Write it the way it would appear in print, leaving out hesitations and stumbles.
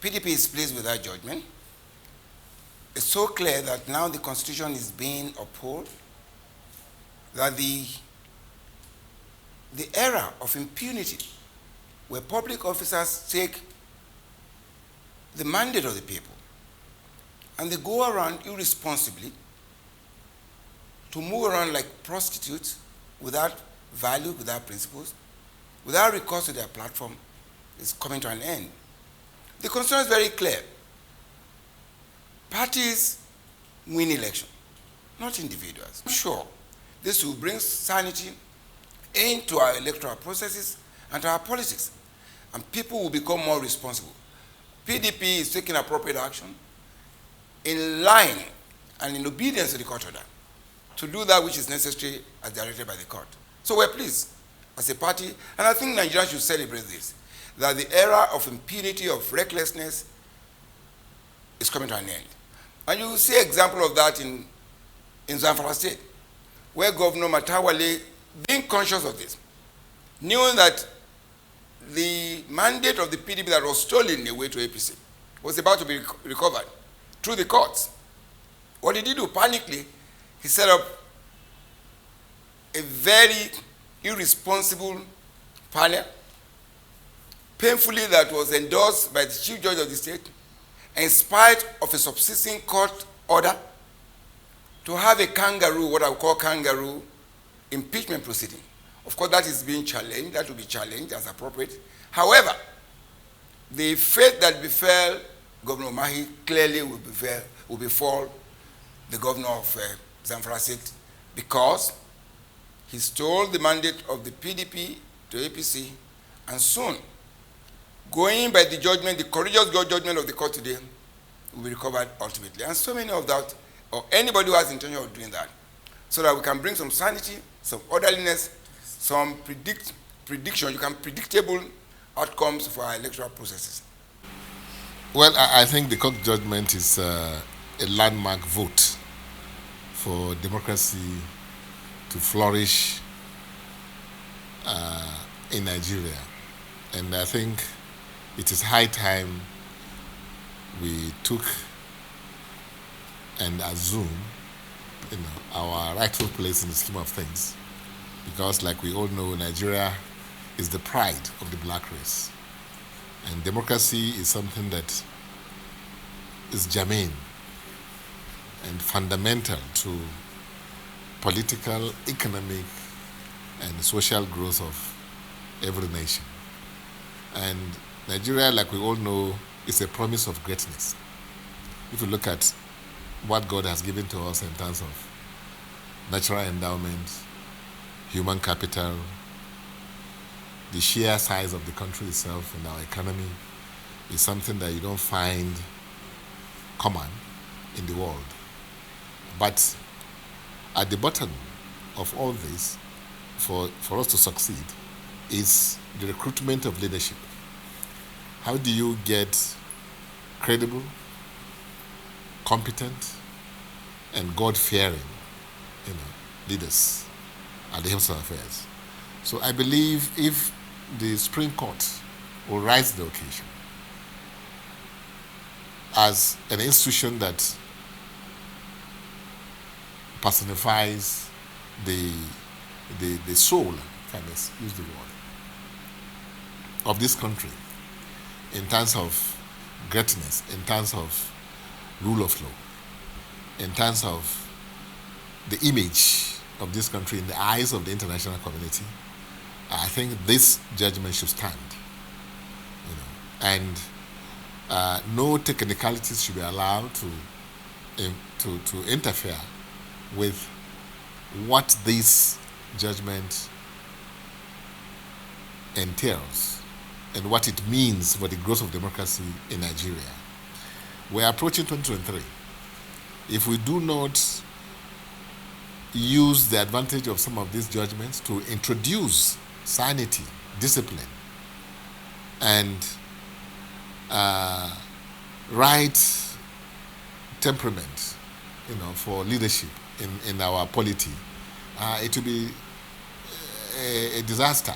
PDP is pleased with that judgment. It's so clear that now the Constitution is being upheld, that the era of impunity, where public officers take the mandate of the people and they go around irresponsibly to move around like prostitutes without value, without principles, without recourse to their platform, is coming to an end. The Constitution is very clear. Parties win election, not individuals. Sure, this will bring sanity into our electoral processes and to our politics, and people will become more responsible. PDP is taking appropriate action in line and in obedience to the court order to do that which is necessary as directed by the court. So we're pleased as a party, and I think Nigeria should celebrate this, that the era of impunity, of recklessness is coming to an end. And you will see an example of that in Zamfara State, where Governor Matawale, being conscious of this, knowing that the mandate of the PDP that was stolen away to APC was about to be recovered through the courts. What did he do? Panically, he set up a very irresponsible panel, painfully that was endorsed by the Chief Judge of the state, in spite of a subsisting court order, to have a kangaroo, what I would call kangaroo, impeachment proceeding. Of course, that is being challenged. That will be challenged as appropriate. However, the fate that befell Governor Umahi clearly will befall the governor of Zamfara State, because he stole the mandate of the PDP to APC, and soon, going by the judgment, the courageous judgment of the court today, will be recovered ultimately. And so many of that, or anybody who has intention of doing that, so that we can bring some sanity, some orderliness, some prediction, you can predictable outcomes for our electoral processes. Well, I think the court judgment is a landmark vote for democracy to flourish in Nigeria. And I think it is high time we took and assume our rightful place in the scheme of things. Because like we all know, Nigeria is the pride of the black race. And democracy is something that is germane and fundamental to political, economic, and social growth of every nation. And Nigeria, like we all know, is a promise of greatness. If you look at what God has given to us in terms of natural endowment, human capital, the sheer size of the country itself and our economy is something that you don't find common in the world. But at the bottom of all this, for us to succeed, is the recruitment of leadership. How do you get credible, competent, and God-fearing leaders at the helms of affairs? So I believe if the Supreme Court will rise to the occasion as an institution that personifies the soul, if I may use the word, of this country in terms of greatness, in terms of rule of law, in terms of the image of this country in the eyes of the international community, I think this judgment should stand. And no technicalities should be allowed to interfere with what this judgment entails and what it means for the growth of democracy in Nigeria. We are approaching 2023. If we do not use the advantage of some of these judgments to introduce sanity, discipline, and right temperament, for leadership in our polity, it will be a disaster